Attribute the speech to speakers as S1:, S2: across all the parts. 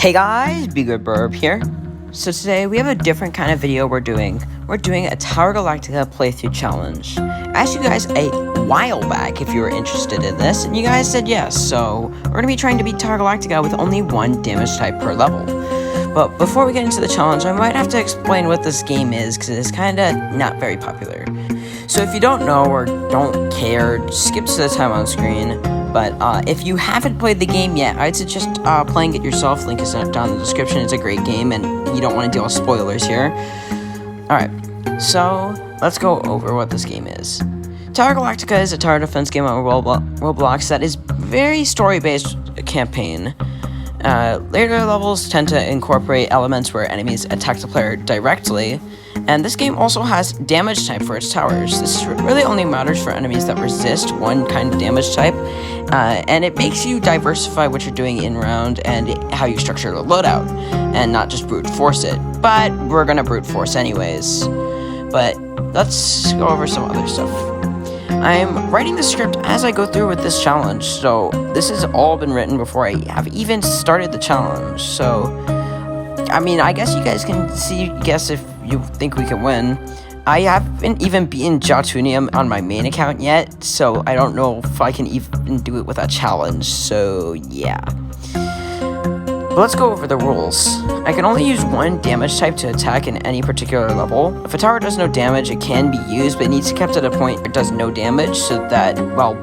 S1: Hey guys, Be Good Burb here. So today we have a different kind of video we're doing. We're doing a Tower Galactica playthrough challenge. I asked you guys a while back if you were interested in this, and you guys said yes, so we're going to be trying to beat Tower Galactica with only one damage type per level. But before we get into the challenge, I might have to explain what this game is, because it's kinda not very popular. So if you don't know or don't care, skip to the time on screen. But if you haven't played the game yet, I'd suggest playing it yourself. Link is down in the description. It's a great game, and you don't want to deal with spoilers here. Alright, so let's go over what this game is. Tower Galactica is a tower defense game on Roblox that is very story-based campaign. Later levels tend to incorporate elements where enemies attack the player directly, and this game also has damage type for its towers. This really only matters for enemies that resist one kind of damage type, and it makes you diversify what you're doing in round and how you structure the loadout, and not just brute force it. But we're gonna brute force anyways. But let's go over some other stuff. I'm writing the script as I go through with this challenge, so this has all been written before I have even started the challenge. So, I mean, I guess you guys can guess if you think we can win. I haven't even beaten Jotunium on my main account yet, so I don't know if I can even do it with a challenge, so yeah. But let's go over the rules. I can only use one damage type to attack in any particular level. If a tower does no damage, it can be used, but it needs to be kept at a point where it does no damage, so that, well,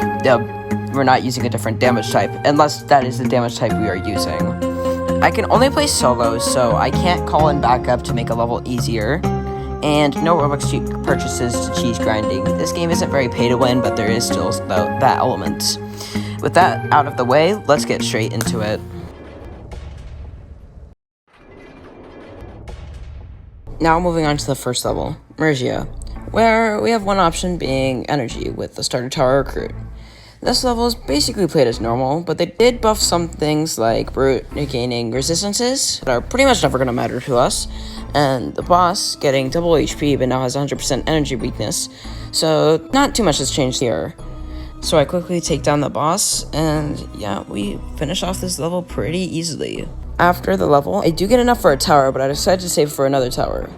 S1: we're not using a different damage type, unless that is the damage type we are using. I can only play solo, so I can't call in backup to make a level easier, and no Robux purchases to cheese grinding. This game isn't very pay to win, but there is still that element. With that out of the way, let's get straight into it. Now moving on to the first level, Mergia, where we have one option being energy with the starter tower recruit. This level is basically played as normal, but they did buff some things like brute gaining resistances that are pretty much never going to matter to us, and the boss getting double HP but now has 100% energy weakness, so not too much has changed here. So I quickly take down the boss, and yeah, we finish off this level pretty easily. After the level, I do get enough for a tower, but I decided to save for another tower.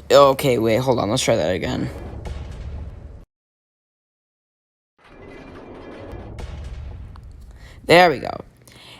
S1: Okay, wait, hold on, let's try that again. There we go.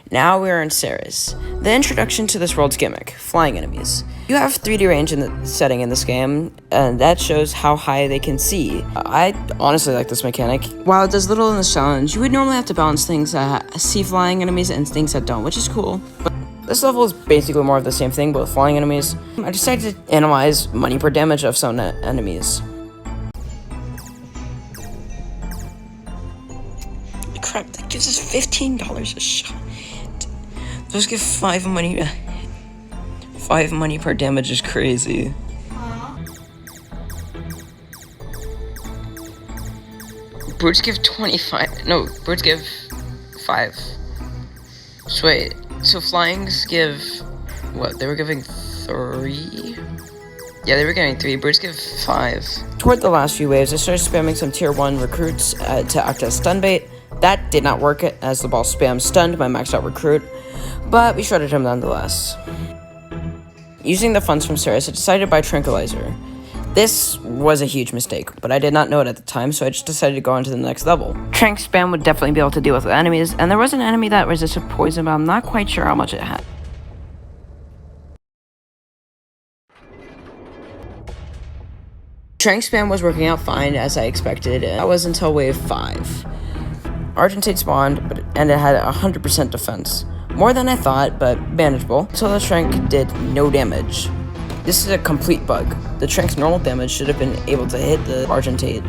S1: Now we're in Ceres. The introduction to this world's gimmick, flying enemies. You have 3D range in the setting in this game, and that shows how high they can see. I honestly like this mechanic. While it does little in this challenge, you would normally have to balance things that see flying enemies and things that don't, which is cool. But this level is basically more of the same thing, but with flying enemies. I decided to analyze money per damage of some enemies. Crap, that gives us $15 a shot. Let's give 5 money. 5 money per damage is crazy. Brutes give 25. No, brutes give 5. So wait, so flyings give what? They were giving 3? Yeah, they were giving 3. Brutes give 5. Toward the last few waves, I started spamming some tier 1 recruits to act as stun bait. That did not work as the boss spam stunned my maxed out recruit, but we shredded him nonetheless. Using the funds from Ceres, I decided to buy Tranquilizer. This was a huge mistake, but I did not know it at the time, so I just decided to go on to the next level. Trank spam would definitely be able to deal with the enemies, and there was an enemy that resisted poison, but I'm not quite sure how much it had. Trank spam was working out fine as I expected, and that was until wave 5. Argentate spawned, and it had 100% defense. More than I thought, but manageable, so the Trank did no damage. This is a complete bug. The Trank's normal damage should have been able to hit the Argentate,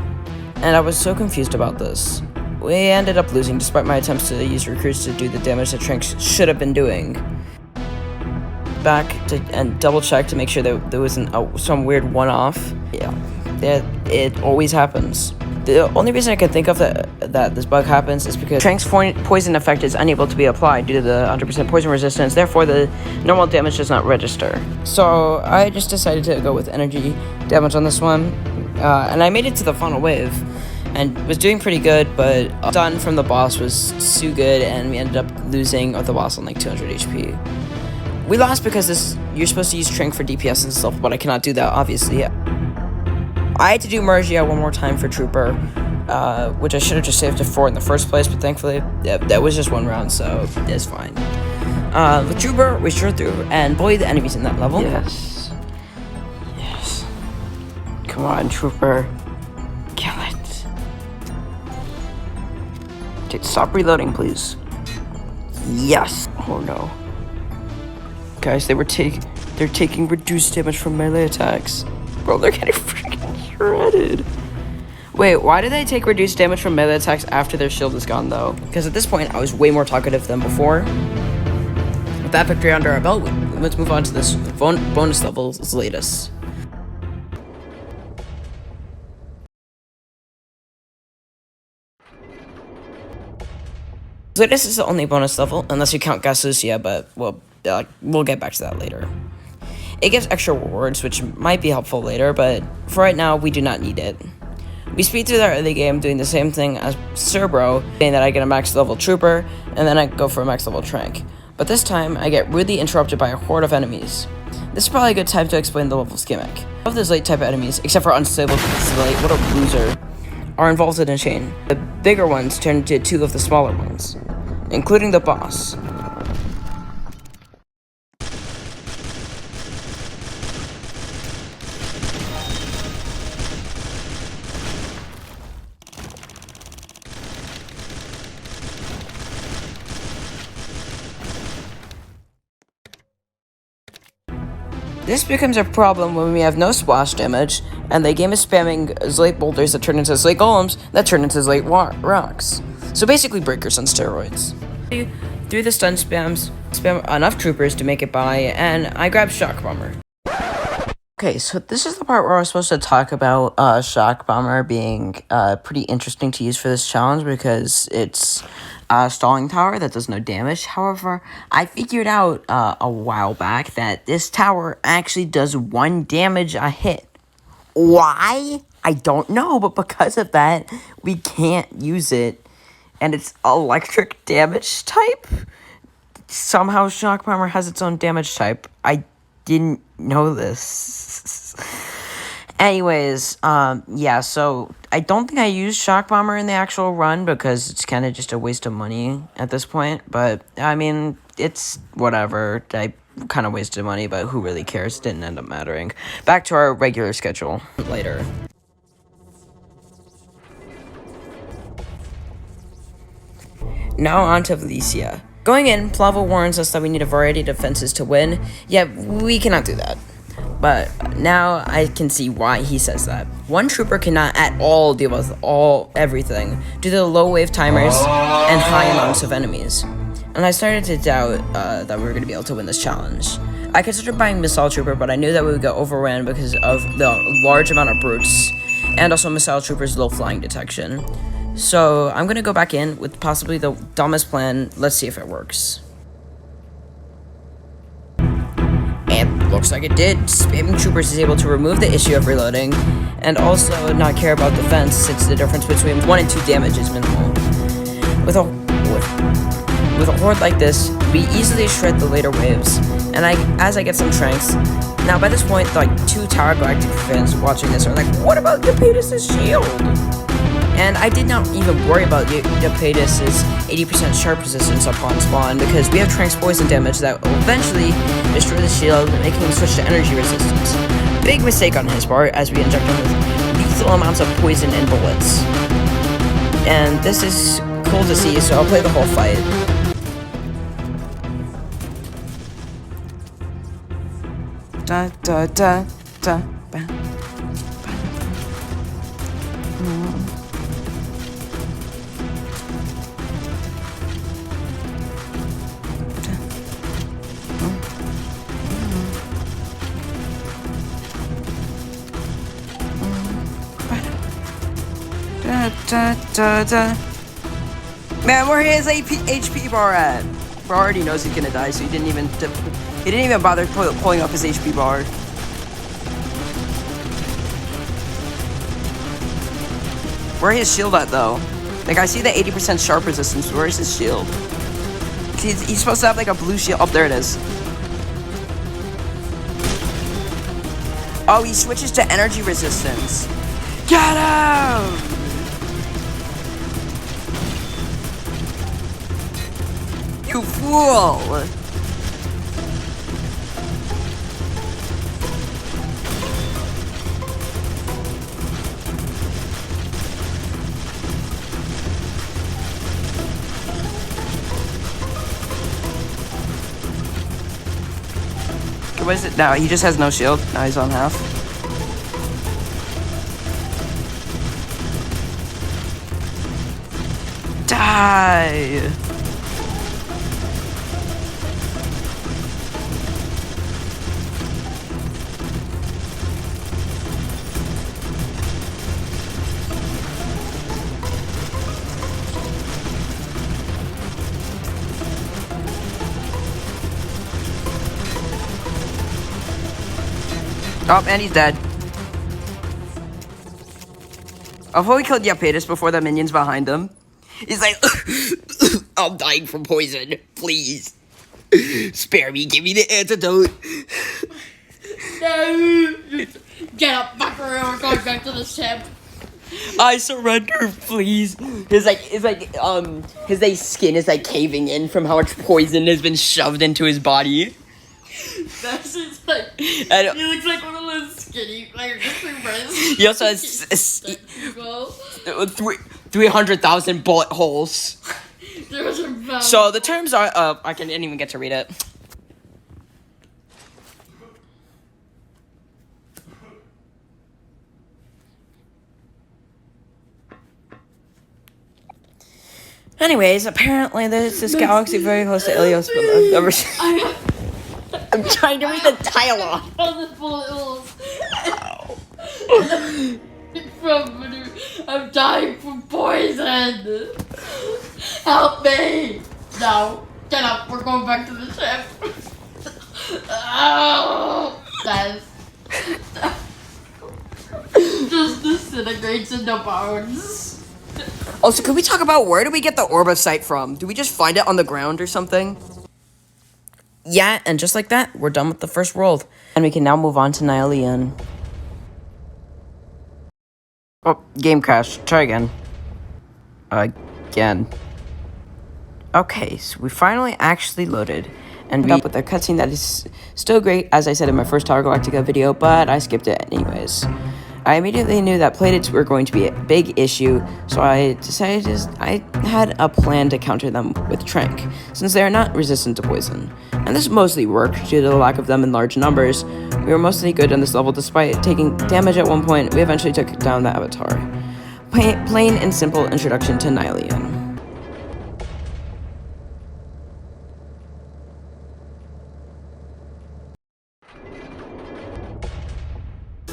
S1: and I was so confused about this. We ended up losing despite my attempts to use recruits to do the damage the Trank should have been doing. Back and double check to make sure that there wasn't some weird one-off. Yeah, it always happens. The only reason I can think of that this bug happens is because Trank's poison effect is unable to be applied due to the 100% poison resistance, therefore the normal damage does not register. So I just decided to go with energy damage on this one, and I made it to the final wave, and was doing pretty good, but stun from the boss was too good, and we ended up losing the boss on like 200 HP. We lost because you're supposed to use Trank for DPS and stuff, but I cannot do that, obviously. I had to do Mergia one more time for Trooper, which I should have just saved it for in the first place, but thankfully, that was just one round, so it's fine. With Trooper, we strode through and bullied the enemies in that level. Yes. Yes. Come on, Trooper. Kill it. Stop reloading, please. Yes. Oh no. Guys, they're taking reduced damage from melee attacks. Bro, they're getting freaking shredded. Wait, why do they take reduced damage from melee attacks after their shield is gone, though? Because at this point, I was way more talkative than before. With that victory under our belt, let's move on to this bonus level, Zlatus. Zlatus is the only bonus level, unless you count Gasusia, but we'll get back to that later. It gives extra rewards, which might be helpful later, but for right now, we do not need it. We speed through the early game doing the same thing as Cerbro, saying that I get a max level Trooper, and then I go for a max level Trank. But this time, I get rudely interrupted by a horde of enemies. This is probably a good time to explain the level's gimmick. All of those Zlate type enemies, except for Unstable Zlate, what a loser, are involved in a chain. The bigger ones turn into two of the smaller ones, including the boss. This becomes a problem when we have no splash damage, and the game is spamming Zlate boulders that turn into Zlate golems that turn into Zlate rocks. So basically breakers on steroids. Through the stun spam enough troopers to make it by, and I grabbed Shock Bomber. Okay, so this is the part where I was supposed to talk about Shock Bomber being pretty interesting to use for this challenge because it's a stalling tower that does no damage. However, I figured out a while back that this tower actually does 1 damage a hit. Why? I don't know, but because of that, we can't use it. And it's electric damage type? Somehow Shock Bomber has its own damage type. I didn't know this. Anyways, yeah, so I don't think I used Shock Bomber in the actual run because it's kind of just a waste of money at this point. But, I mean, it's whatever. I kind of wasted money, but who really cares? It didn't end up mattering. Back to our regular schedule later. Now on to Valicia. Going in, Plavo warns us that we need a variety of defenses to win, yet we cannot do that. But now I can see why he says that. One trooper cannot at all deal with everything due to the low wave timers and high amounts of enemies. And I started to doubt that we were going to be able to win this challenge. I considered buying Missile Trooper, but I knew that we would get overrun because of the large amount of brutes and also Missile Trooper's low flying detection. So I'm going to go back in with possibly the dumbest plan. Let's see if it works. And looks like it did. Spamming troopers is able to remove the issue of reloading and also not care about defense since the difference between 1 and 2 damage is minimal. With a horde like this, we easily shred the later waves, and as I get some Tranks. Now by this point, like 2 Tower Galactica fans watching this are like, what about Yapetus' shield? And I did not even worry about Yapetus' 80% sharp resistance upon spawn because we have Trank's poison damage that will eventually destroy the shield, making him switch to energy resistance. Big mistake on his part as we inject him with lethal amounts of poison and bullets. And this is cool to see, so I'll play the whole fight. Da da da da ba. da, da, da. Man, where his HP bar at? Bro already knows he's gonna die, so he didn't even bother pulling up his HP bar. Where is his shield at though? Like I see the 80% sharp resistance. Where is his shield? He's supposed to have like a blue shield. Oh, there it is. Oh, he switches to energy resistance. Get him! You fool! What is it now? He just has no shield. Now he's on half. Die! Oh, and he's dead. Before we killed Yapetus before the minions behind him, he's like, I'm dying from poison. Please. Spare me. Give me the antidote.
S2: No. Get up, fucker. We're going back to the ship.
S1: I surrender, please. His skin is like caving in from how much poison has been shoved into his body.
S2: That's just like, he looks like one of those skinny, like,
S1: he also has 300,000 bullet holes. So the terms are, I didn't even get to read it. Anyways, apparently there's this galaxy very close to Ilios, but I've never seen. I'm trying to read the dialogue.
S2: I'm dying from poison. Help me. No. Get up. We're going back to the ship. Oh, guys. Just disintegrates into bones.
S1: Also, could we talk about where do we get the orb of sight from? Do we just find it on the ground or something? Yeah, and just like that, we're done with the first world. And we can now move on to Nyleon. Oh, game crash. Try again. Again. Okay, so we finally actually loaded. And we up with a cutscene that is still great, as I said in my first Tower Galactica video, but I skipped it anyways. I immediately knew that plated were going to be a big issue, so I decided I had a plan to counter them with Trank, since they are not resistant to poison. And this mostly worked due to the lack of them in large numbers. We were mostly good on this level despite taking damage at one point. We eventually took down the Avatar. Plain and simple introduction to Nyleon.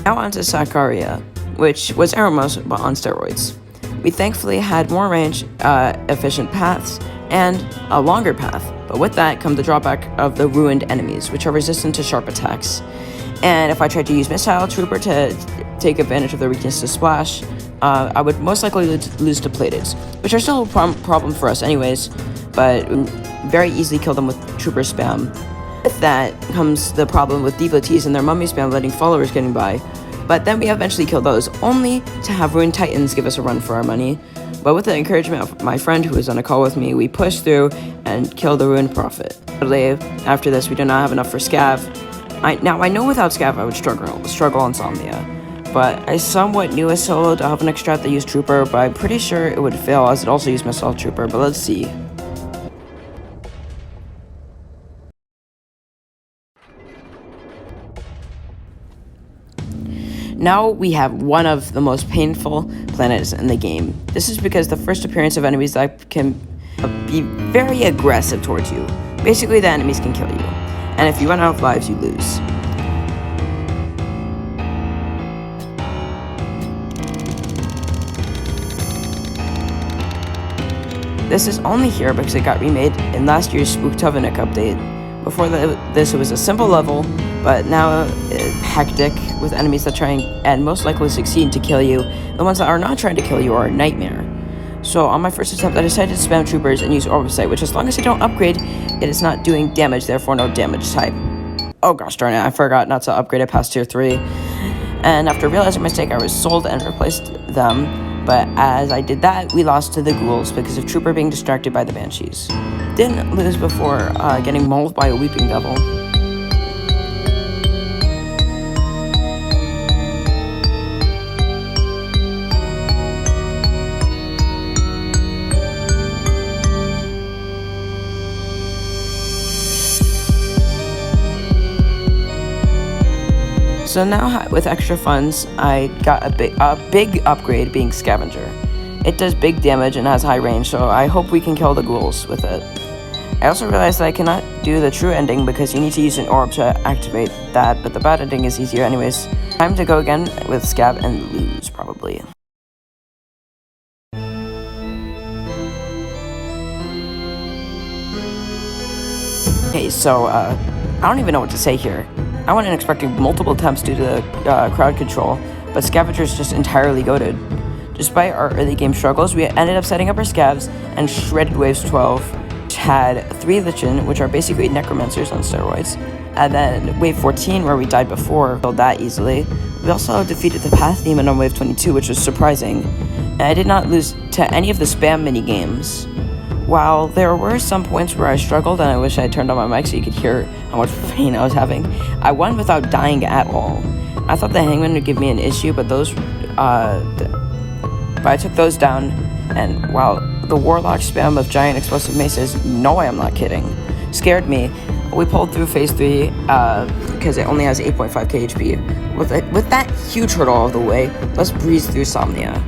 S1: Now on to Sakaria, which was Eremos but on steroids. We thankfully had more range, efficient paths, and a longer path, but with that come the drawback of the ruined enemies, which are resistant to sharp attacks. And if I tried to use Missile Trooper to take advantage of their weakness to Splash, I would most likely lose to Plateds, which are still a problem for us anyways, but very easily kill them with Trooper spam. With that comes the problem with devotees and their mummy spam letting followers getting by, but then we eventually kill those, only to have Ruined Titans give us a run for our money. But with the encouragement of my friend who was on a call with me, we pushed through and killed the Ruined Prophet. After this, we do not have enough for Scav. I know without Scav I would struggle on Somnia, but I somewhat knew a solo to have an extract that used Trooper, but I'm pretty sure it would fail as it also used Missile Trooper, but let's see. Now we have one of the most painful planets in the game. This is because the first appearance of enemies that can be very aggressive towards you. Basically, the enemies can kill you, and if you run out of lives, you lose. This is only here because it got remade in last year's Spooktovenik update. Before this, it was a simple level, but now hectic with enemies that try and most likely succeed to kill you. The ones that are not trying to kill you are a nightmare. So on my first attempt, I decided to spam troopers and use Orbicite, which as long as I don't upgrade, it is not doing damage, therefore no damage type. Oh gosh darn it, I forgot not to upgrade it past tier 3. And after realizing my mistake, I was sold and replaced them. But as I did that, we lost to the ghouls because of Trooper being distracted by the banshees. Didn't lose before getting mauled by a weeping devil. So now, with extra funds, I got a big upgrade being Scavenger. It does big damage and has high range, so I hope we can kill the ghouls with it. I also realized that I cannot do the true ending because you need to use an orb to activate that, but the bad ending is easier anyways. Time to go again with Scav and lose, probably. Okay, so, I don't even know what to say here. I wasn't expecting multiple attempts due to crowd control, but Scavenger's just entirely goated. Despite our early game struggles, we ended up setting up our scavs and shredded waves 12, which had 3 Lichen, which are basically necromancers on steroids, and then wave 14, where we died before, killed that easily. We also defeated the Path Demon on wave 22, which was surprising, and I did not lose to any of the spam mini games. While there were some points where I struggled and I wish I had turned on my mic so you could hear how much pain I was having, I won without dying at all. I thought the Hangman would give me an issue, but I took those down, and while the Warlock spam of giant explosive maces, no I am not kidding, scared me, we pulled through phase 3 because it only has 8.5k HP. With that huge hurdle out of the way, let's breeze through Somnia.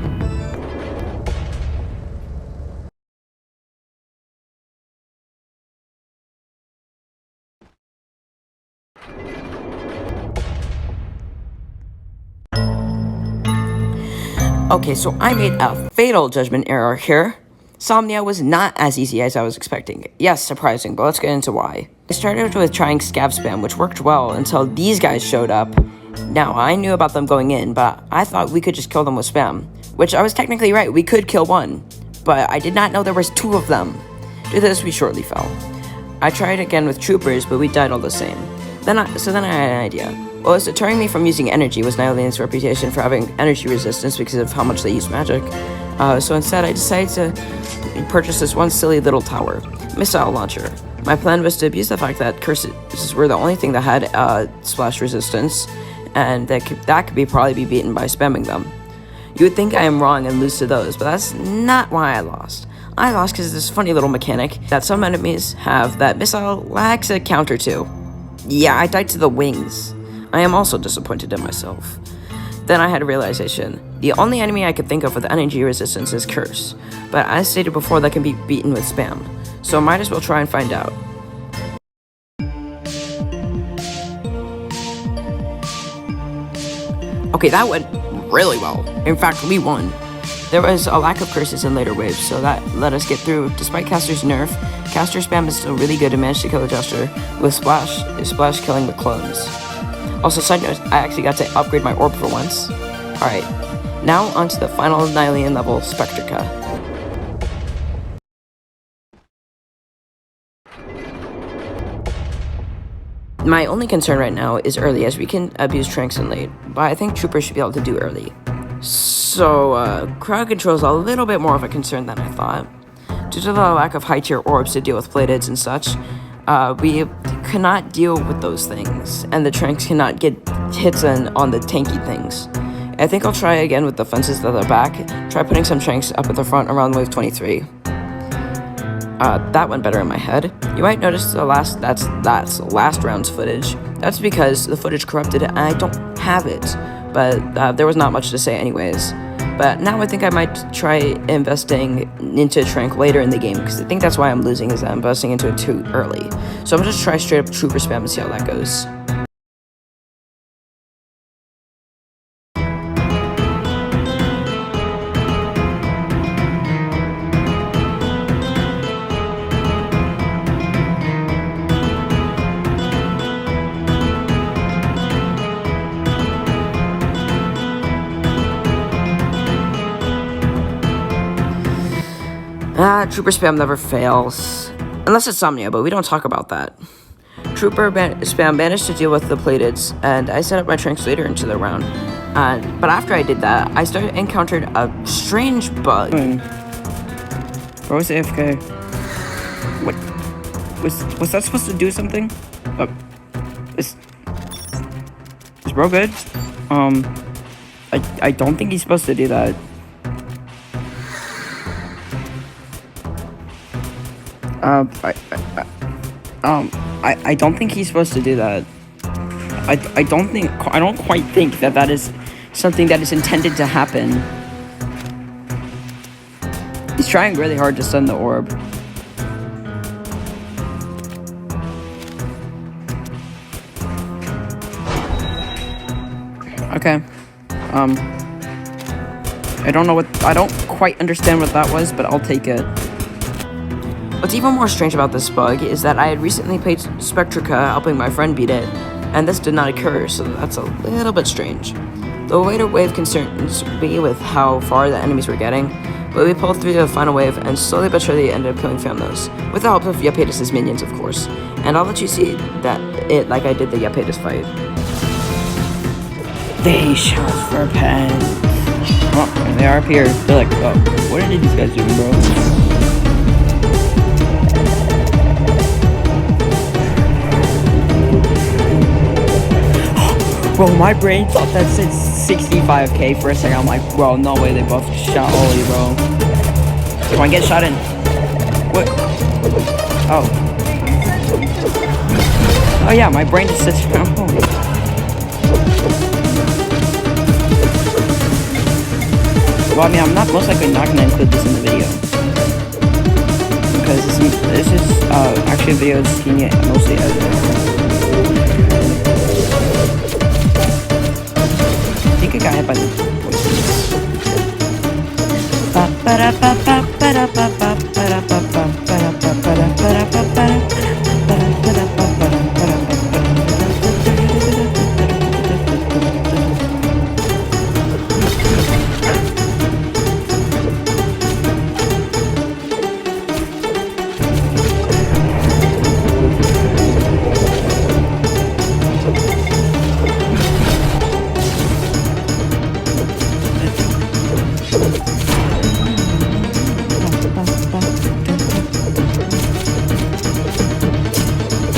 S1: Okay, so I made a fatal judgment error here. Somnia was not as easy as I was expecting. Yes, surprising, but let's get into why. I started with trying scav spam, which worked well until these guys showed up. Now, I knew about them going in, but I thought we could just kill them with spam, which I was technically right, we could kill one, but I did not know there was 2 of them. Due to this, we shortly fell. I tried again with troopers, but we died all the same. Then I had an idea. What was deterring me from using energy was Nylene's reputation for having energy resistance because of how much they use magic. So instead, I decided to purchase this one silly little tower, missile launcher. My plan was to abuse the fact that curses were the only thing that had splash resistance, and that could probably be beaten by spamming them. You would think I am wrong and lose to those, but that's not why I lost. I lost because of this funny little mechanic that some enemies have that missile lacks a counter to. Yeah, I died to the wings. I am also disappointed in myself. Then I had a realization. The only enemy I could think of with energy resistance is Curse, but as stated before, that can be beaten with spam, so might as well try and find out. Okay, that went really well. In fact, we won. There was a lack of curses in later waves, so that let us get through. Despite Caster's nerf, Caster spam is still really good and managed to kill a Jester, with Splash killing the clones. Also, side note, I actually got to upgrade my orb for once. Alright, now onto the final Nylene level, Spectrica. My only concern right now is early, as we can abuse Tranks in late, but I think Troopers should be able to do early. So, crowd control is a little bit more of a concern than I thought. Due to the lack of high-tier orbs to deal with Playdids and such, we cannot deal with those things, and the Tranks cannot get hits on the tanky things. I think I'll try again with the fences at the back, try putting some Tranks up at the front around wave 23. That went better in my head. You might notice that's last round's footage. That's because the footage corrupted and I don't have it, but there was not much to say anyways. But now I think I might try investing into Trank later in the game, because I think that's why I'm losing, is that I'm investing into it too early. So I'm just try straight up Trooper spam and see how that goes. Trooper spam never fails. Unless it's Somnia, but we don't talk about that. Spam managed to deal with the plateds, and I set up my translator into the round. But after I did that, I encountered a strange bug. Bro was AFK. What? Was that supposed to do something? Is bro good? I don't think he's supposed to do that. I don't think he's supposed to do that. I don't quite think that is something that is intended to happen. He's trying really hard to stun the orb. Okay. I don't quite understand what that was, but I'll take it. What's even more strange about this bug is that I had recently played Spectrica helping my friend beat it, and this did not occur, so that's a little bit strange. The later wave concerns me with how far the enemies were getting, but we pulled through the final wave and slowly but surely ended up killing Famnos, with the help of Yapetus' minions, of course. And I'll let you see it like I did the Yapetus fight. They shall repent. Oh, and they are up here. They're like, oh, what are these guys doing, bro? Bro, my brain thought that said 65k for a second. I'm like, bro, no way they both shot Oli, bro. Come on, get shot in. What? Oh. Oh yeah, my brain just sits around. Well, I mean, I'm most likely not gonna include this in the video. Because this is actually a video that's being mostly edited. I think I got hit by the voices.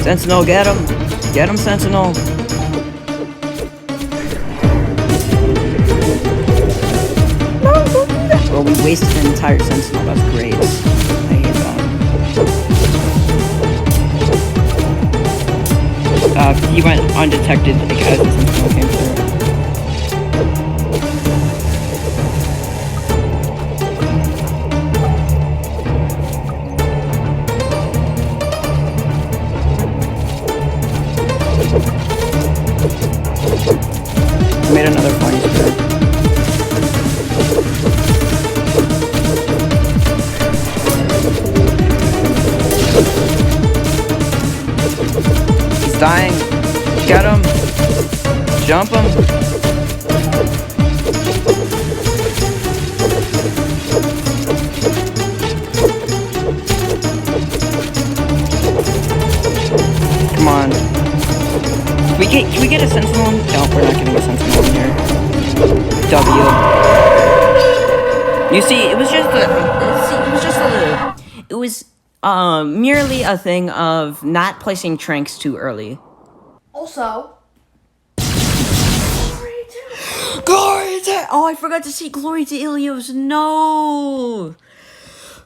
S1: Sentinel, get him! Get him, Sentinel! No, don't do that! Well, we wasted an entire Sentinel, that's great. I hate that. He went undetected as the Sentinel came through. Made another funny spread. He's dying. Get him. Jump him. Come on. Can we get a Sentinel? No, we're not getting a Sentinel in here. W. You see, it was merely a thing of not placing Tranks too early.
S2: Also,
S1: Glory to... Oh, I forgot to say glory to Ilios. No!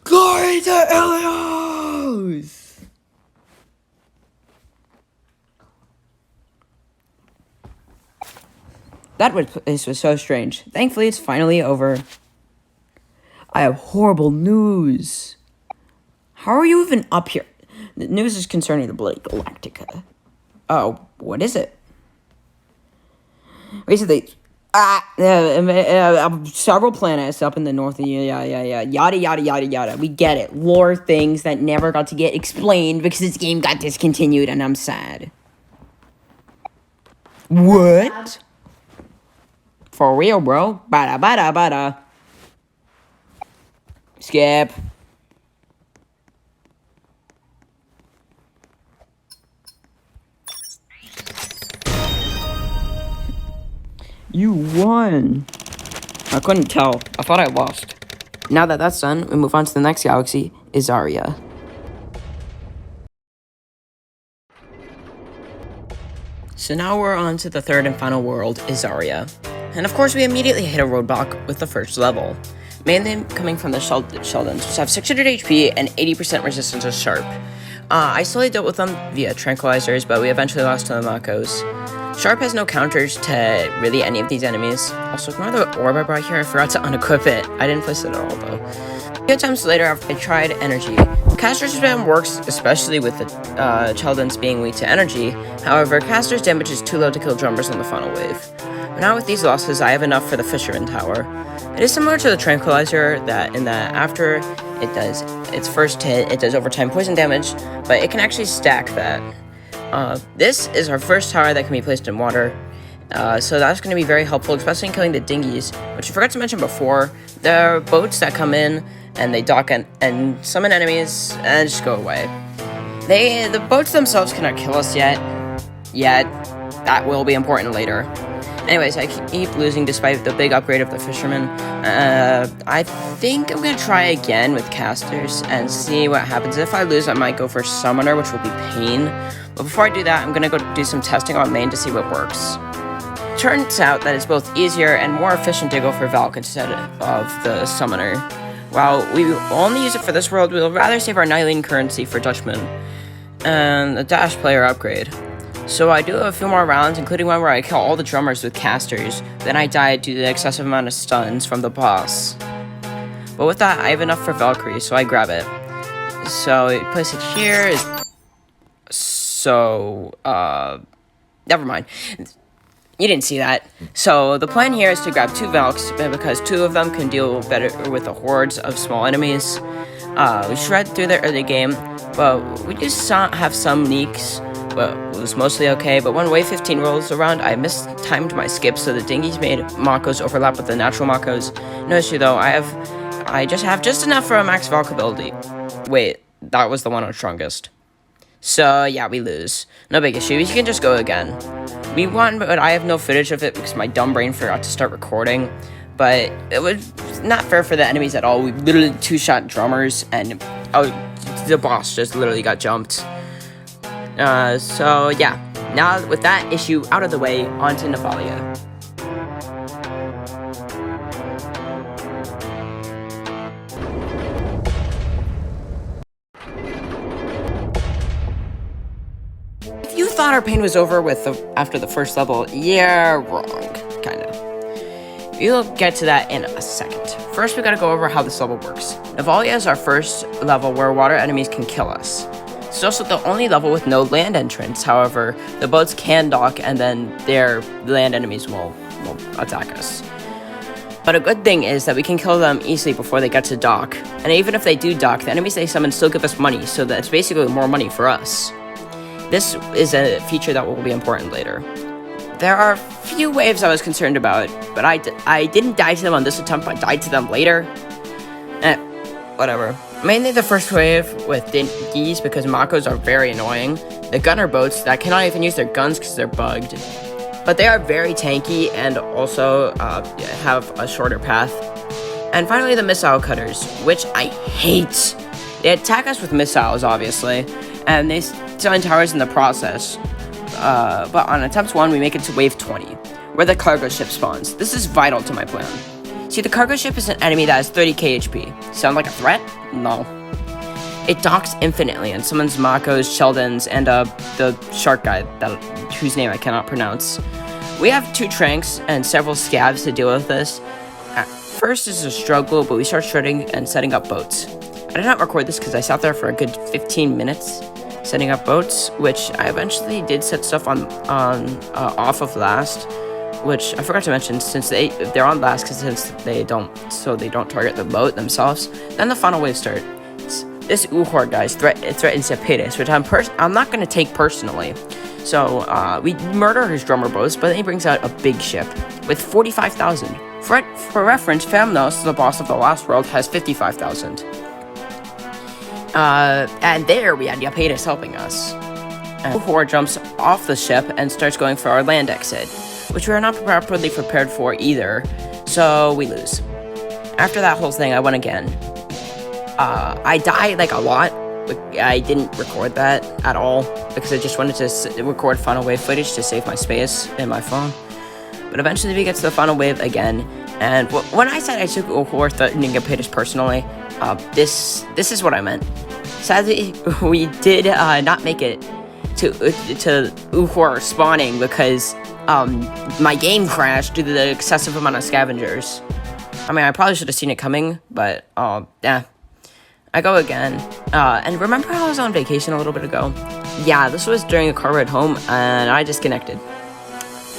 S1: Glory to Ilios! This was so strange. Thankfully, it's finally over. I have horrible news. How are you even up here? The news is concerning the bloody Galactica. Oh, what is it? Basically, several planets up in the north. Yada. We get it. Lore things that never got to get explained because this game got discontinued, and I'm sad. What? For real, bro. Bada. Skip. You won! I couldn't tell. I thought I lost. Now that that's done, we move on to the next galaxy, Isaria. So now we're on to the third and final world, Isaria. And of course we immediately hit a roadblock with the first level. Mainly coming from the Sheldons, which have 600 HP and 80% resistance to Sharp. I slowly dealt with them via tranquilizers, but we eventually lost to the Makos. Sharp has no counters to really any of these enemies. Also, ignore the orb I brought here, I forgot to unequip it. I didn't place it at all though. A few times later, I tried energy. Caster's spam works, especially with the Sheldons being weak to energy. However, Caster's damage is too low to kill drummers on the final wave. But now with these losses, I have enough for the Fisherman Tower. It is similar to the Tranquilizer, that in that after it does its first hit, it does overtime poison damage, but it can actually stack that. This is our first tower that can be placed in water, so that's going to be very helpful, especially in killing the dinghies, which I forgot to mention before. There are boats that come in, and they dock and summon enemies, and just go away. The boats themselves cannot kill us yet. That will be important later. Anyways, I keep losing despite the big upgrade of the Fisherman. I think I'm going to try again with casters and see what happens. If I lose, I might go for Summoner, which will be pain. But before I do that, I'm going to go do some testing on main to see what works. Turns out that it's both easier and more efficient to go for Valk instead of the Summoner. While we will only use it for this world, we will rather save our Nylene currency for Dutchman and a Dash player upgrade. So I do a few more rounds, including one where I kill all the drummers with casters, then I die due to the excessive amount of stuns from the boss. But with that, I have enough for Valkyrie, so I grab it. So I place it here. Never mind. You didn't see that. So the plan here is to grab 2 Valks, because 2 of them can deal better with the hordes of small enemies. We shred through the early game, but we do have some leaks. But it was mostly okay, but when wave 15 rolls around, I mistimed my skip, so the dinghies made Makos overlap with the natural Makos. No issue though, I just have just enough for a max Valk ability. Wait, that was the one on strongest. So yeah, we lose. No big issue, you can just go again. We won, but I have no footage of it because my dumb brain forgot to start recording. But it was not fair for the enemies at all. We literally 2-shot drummers, and the boss just literally got jumped. So yeah, now with that issue out of the way, on to Nephalia. If you thought our pain was over after the first level, yeah, wrong, kinda. We'll get to that in a second. First, we gotta go over how this level works. Nephalia is our first level where water enemies can kill us. It's also the only level with no land entrance. However, the boats can dock, and then their land enemies will attack us. But a good thing is that we can kill them easily before they get to dock. And even if they do dock, the enemies they summon still give us money, so that's basically more money for us. This is a feature that will be important later. There are a few waves I was concerned about, but I didn't die to them on this attempt, but died to them later. Whatever. Mainly the first wave with dinghies, because Makos are very annoying. The gunner boats that cannot even use their guns because they're bugged. But they are very tanky and also have a shorter path. And finally the missile cutters, which I hate. They attack us with missiles, obviously, and they stun towers in the process. But on attempt 1, we make it to wave 20, where the cargo ship spawns. This is vital to my plan. See, the cargo ship is an enemy that has 30k HP. Sound like a threat? No. It docks infinitely and summons Makos, Sheldons, and the shark guy, whose name I cannot pronounce. We have 2 Tranks and several Scavs to deal with this. At first it's a struggle, but we start shredding and setting up boats. I did not record this because I sat there for a good 15 minutes setting up boats, which I eventually did set stuff on off of last. Which I forgot to mention, since they're on last because since they don't target the boat themselves. Then the final wave starts. This Uhor guy threatens Epidus, which I'm not going to take personally. So we murder his drummer boats, but then he brings out a big ship with 45,000. For reference, Famnos, the boss of the last world, has 55,000. And there we had Epidus helping us. And Uhor jumps off the ship and starts going for our land exit, which we are not properly prepared for either, so we lose. After that whole thing, I won again. I died like a lot. I didn't record that at all because I just wanted to record final wave footage to save my space in my phone. But eventually we get to the final wave again, and when I said I took Uhor threatening to hit us personally, this is what I meant. Sadly, we did not make it to Uhor spawning because my game crashed due to the excessive amount of scavengers. I mean, I probably should have seen it coming, but yeah. I go again, and remember how I was on vacation a little bit ago? Yeah, this was during a car ride home, and I disconnected.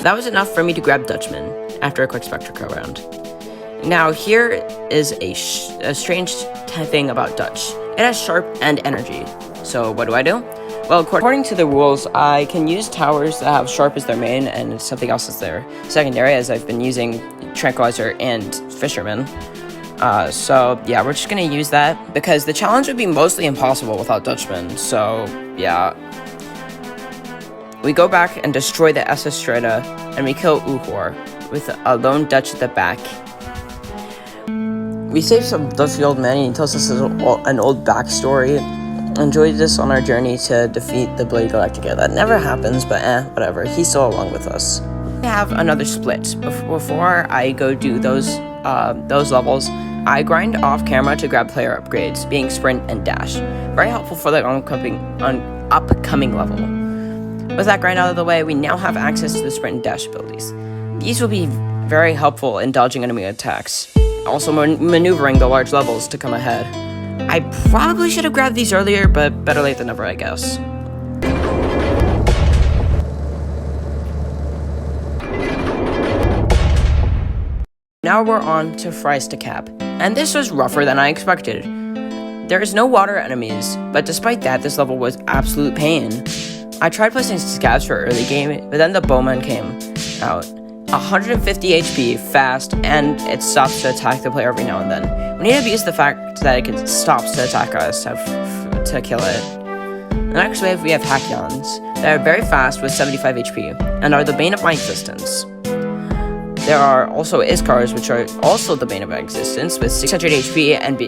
S1: That was enough for me to grab Dutchman after a quick Spectrico round. Now, here is a strange thing about Dutch. It has Sharp and Energy. So, what do? Well, according to the rules, I can use towers that have Sharp as their main and something else as their secondary, as I've been using Tranquilizer and Fisherman. So, yeah, we're just gonna use that, because the challenge would be mostly impossible without Dutchman, so, yeah. We go back and destroy the SS Strata, and we kill Uhor, with a lone Dutch at the back. We save some Dutchy old man, and he tells us an old backstory. Enjoyed this on our journey to defeat the Bloody Galactica. That never happens, but whatever, he's still along with us. We have another split. Before I go do those levels, I grind off camera to grab player upgrades, being Sprint and Dash. Very helpful for the upcoming level. With that grind out of the way, we now have access to the Sprint and Dash abilities. These will be very helpful in dodging enemy attacks, also maneuvering the large levels to come ahead. I probably should have grabbed these earlier, but better late than never, I guess. Now we're on to Fries to Cap, and this was rougher than I expected. There is no water enemies, but despite that, this level was absolute pain. I tried placing scavs for early game, but then the bowman came out. 150 HP, fast, and it stops to attack the player every now and then. We need to abuse the fact that it stops to attack us to kill it. The next wave, we have Hakyons. They are very fast with 75 HP, and are the bane of my existence. There are also Iskars, which are also the bane of my existence, with 600 HP and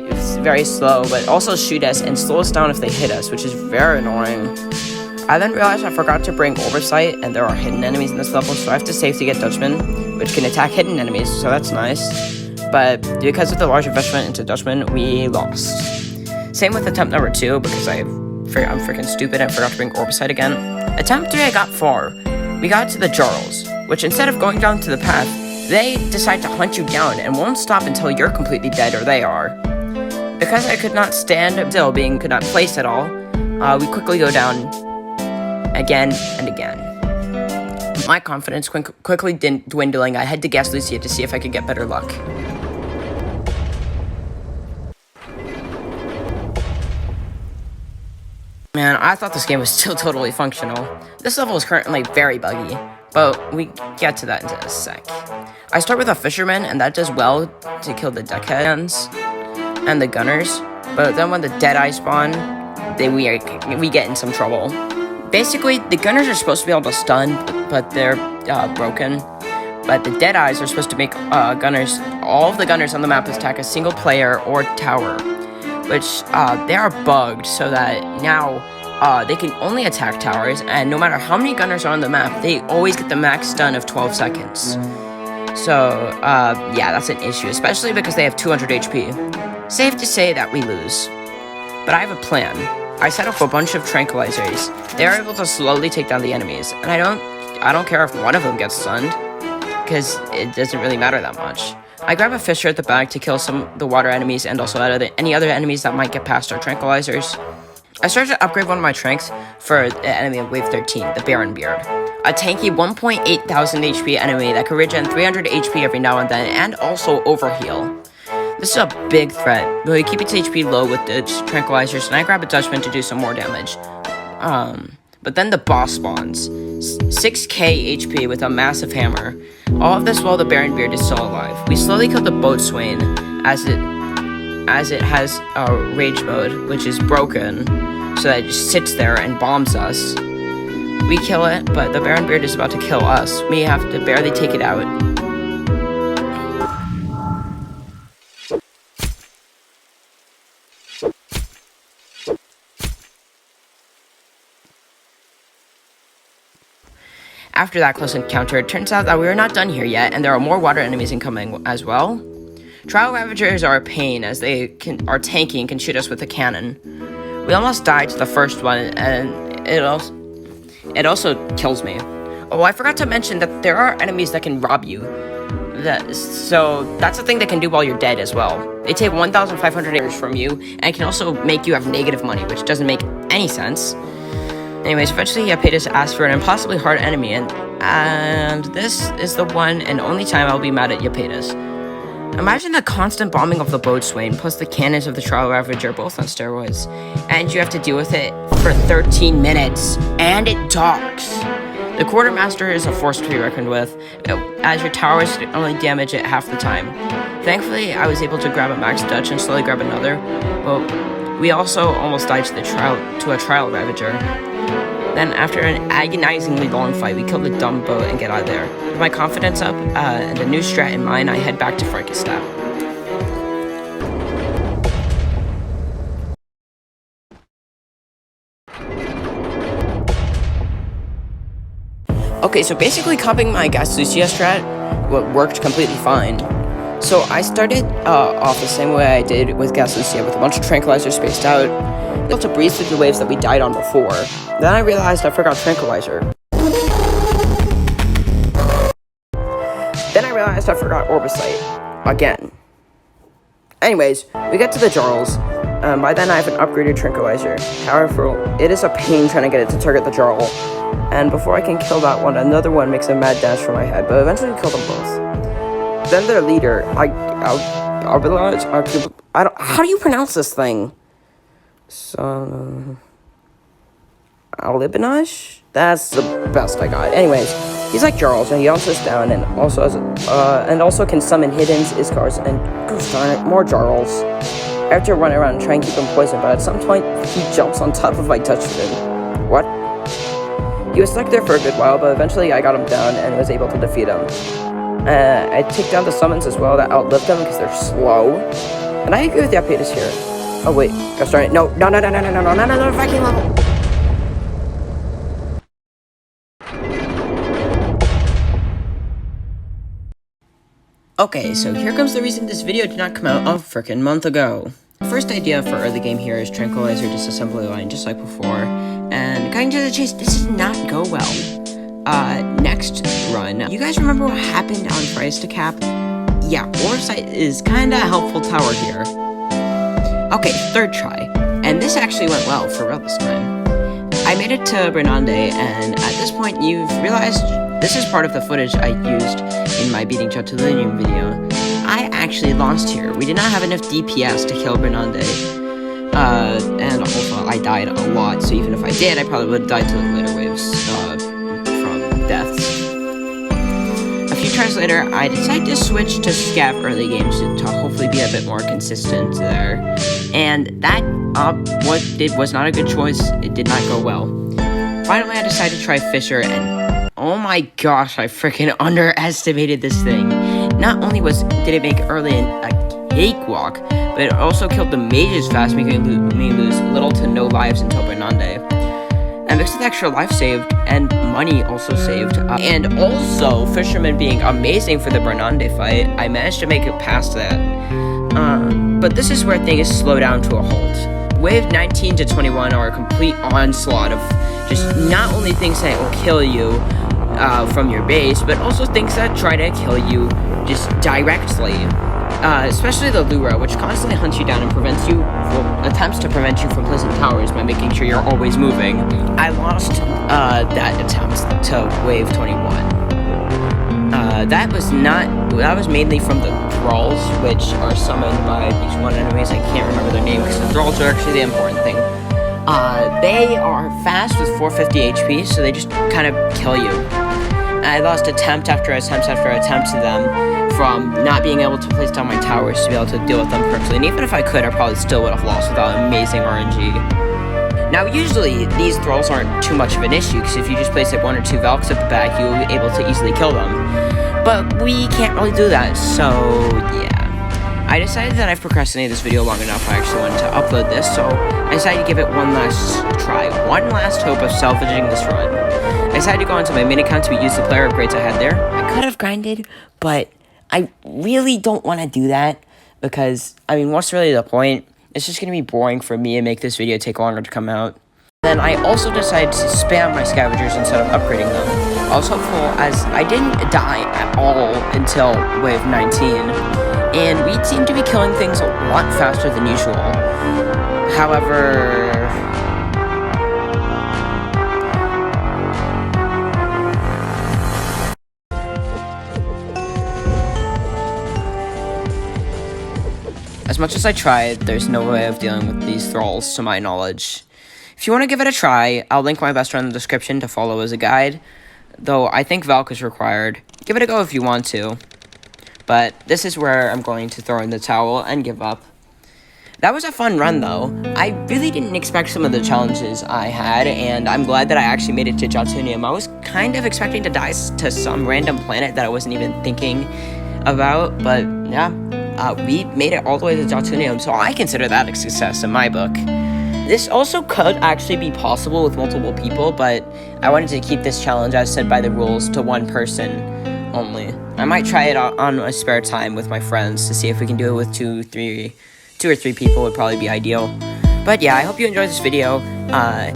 S1: very slow, but also shoot us and slow us down if they hit us, which is very annoying. I then realized I forgot to bring Oversight, and there are hidden enemies in this level, so I have to save to get Dutchman, which can attack hidden enemies, so that's nice. But because of the large investment into Dutchman, we lost. Same with attempt number 2, because I'm freaking stupid and forgot to bring Orbicide again. Attempt 3 I got far. We got to the Jarls, which instead of going down to the path, they decide to hunt you down and won't stop until you're completely dead or they are. Because I could not stand still, being could not place at all, we quickly go down again and again. My confidence quickly dwindling, I head to Gas Lucia to see if I could get better luck. Man, I thought this game was still totally functional. This level is currently very buggy, but we get to that in a sec. I start with a Fisherman, and that does well to kill the deckhands and the gunners, but then when the Deadeye spawn, we get in some trouble. Basically, the gunners are supposed to be able to stun, but they're broken. But the Deadeyes are supposed to make all of the gunners on the map attack a single player or tower, which they are bugged so that now they can only attack towers, and no matter how many gunners are on the map, they always get the max stun of 12 seconds. So, yeah, that's an issue, especially because they have 200 HP. Safe to say that we lose. But I have a plan. I set up a bunch of tranquilizers. They are able to slowly take down the enemies, and I don't care if one of them gets stunned, because it doesn't really matter that much. I grab a Fisher at the back to kill some of the water enemies and also any other enemies that might get past our tranquilizers. I started to upgrade one of my tranks for the enemy of Wave 13, the Baron Beard. A tanky 1.8 thousand HP enemy that can regen 300 HP every now and then, and also overheal. This is a big threat, but we keep its HP low with the tranquilizers, and I grab a Dutchman to do some more damage. But then the boss spawns. 6k HP with a massive hammer. All of this while the Baron Beard is still alive. We slowly kill the Boatswain as it has a rage mode, which is broken, so that it just sits there and bombs us. We kill it, but the Baron Beard is about to kill us. We have to barely take it out. After that close encounter, it turns out that we are not done here yet, and there are more water enemies incoming as well. Trial Ravagers are a pain, as they are tanky and can shoot us with a cannon. We almost died to the first one, and it also kills me. Oh, I forgot to mention that there are enemies that can rob you. So that's a thing they can do while you're dead as well. They take 1,500 acres from you, and can also make you have negative money, which doesn't make any sense. Anyways, eventually Yapetus asks for an impossibly hard enemy, and this is the one and only time I'll be mad at Yapetus. Imagine the constant bombing of the boatswain, plus the cannons of the Trial Ravager, both on steroids, and you have to deal with it for 13 minutes, and it talks. The Quartermaster is a force to be reckoned with, as your towers only damage it half the time. Thankfully, I was able to grab a Max Dutch and slowly grab another, but we also almost died to a Trial Ravager. Then, after an agonizingly long fight, we kill the dumb boat and get out of there. With my confidence up and a new strat in mind, I head back to Frankistat. Okay, so basically copying my Gaslucia strat worked completely fine. So I started off the same way I did with Gaslucia, with a bunch of tranquilizers spaced out, able to breeze through the waves that we died on before. Then I realized I forgot tranquilizer. Then I realized I forgot Orbicite. Again. Anyways, we get to the Jarls. By then I have an upgraded tranquilizer. However, it is a pain trying to get it to target the Jarl. And before I can kill that one, another one makes a mad dash for my head, but eventually we kill them both. Then their leader, how do you pronounce this thing? Alibinage? That's the best I got. Anyways, he's like Jarls, and he hunts us down, and also can summon Hiddens, Iskars, and gosh darn it, more Jarls. I have to run around and try and keep him poisoned, but at some point, he jumps on top of my touch food. What? He was stuck there for a good while, but eventually I got him down and was able to defeat him. I take down the summons as well that outlived them because they're slow. And I agree with Yapetus here. Oh wait, gosh darn it. No, Viking level! Okay, so here comes the reason this video did not come out a frickin' month ago. First idea for early game here is Tranquilizer disassembly line, just like before. And cutting to the chase, this did not go well. Next run. You guys remember what happened on Price to Cap? Yeah, Oversight is kinda a helpful tower here. Okay, third try. And this actually went well for real this time. I made it to Bernande, and at this point you've realized this is part of the footage I used in my beating Chatulinium video. I actually lost here. We did not have enough DPS to kill Bernande. And also I died a lot, so even if I did, I probably would have died to the later waves from deaths. A few tries later, I decided to switch to Scav early games to hopefully be a bit more consistent there. And that was not a good choice. It did not go well. Finally, I decided to try Fisher, and oh my gosh, I freaking underestimated this thing. Not only did it make early a cakewalk, but it also killed the mages fast, making me lose little to no lives until Bernande. And mixed with extra life saved, and money also saved, and also Fisherman being amazing for the Bernande fight, I managed to make it past that. But this is where things slow down to a halt. Wave 19 to 21 are a complete onslaught of just not only things that will kill you from your base, but also things that try to kill you just directly. Especially the Lura, which constantly hunts you down and attempts to prevent you from placing towers by making sure you're always moving. I lost that attempt to wave 21. That was mainly from the Thralls, which are summoned by these one enemies. I can't remember their name because the Thralls are actually the important thing. They are fast with 450 HP, so they just kind of kill you. I lost attempt after attempt after attempt to them from not being able to place down my towers to be able to deal with them correctly. And even if I could, I probably still would have lost without amazing RNG. Now, usually, these thralls aren't too much of an issue, because if you just place like 1 or 2 Valks at the back, you'll be able to easily kill them. But we can't really do that, so yeah. I decided that I've procrastinated this video long enough. I actually wanted to upload this, so I decided to give it one last try, one last hope of salvaging this run. I decided to go onto my main account to use the player upgrades I had there. I could have grinded, but I really don't want to do that, because, I mean, what's really the point? It's just going to be boring for me and make this video take longer to come out. Then I also decided to spam my scavengers instead of upgrading them. I was hopeful, as I didn't die at all until wave 19, and we seemed to be killing things a lot faster than usual. However, as much as I tried, there's no way of dealing with these thralls, to my knowledge. If you want to give it a try, I'll link my best friend in the description to follow as a guide, though I think Valk is required. Give it a go if you want to. But this is where I'm going to throw in the towel and give up. That was a fun run, though. I really didn't expect some of the challenges I had, and I'm glad that I actually made it to Jotunium. I was kind of expecting to die to some random planet that I wasn't even thinking about, but yeah. We made it all the way to Jotunium, so I consider that a success in my book. This also could actually be possible with multiple people, but I wanted to keep this challenge, as said by the rules, to 1 person only. I might try it on a spare time with my friends to see if we can do it with 2 or 3 people would probably be ideal. But yeah, I hope you enjoyed this video. I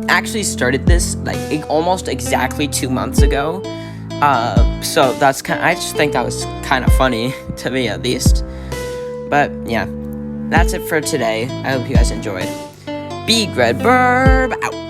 S1: actually started this like almost exactly 2 months ago. So that's I just think that was kind of funny, to me at least. But yeah, that's it for today. I hope you guys enjoyed. Big Red Burb out.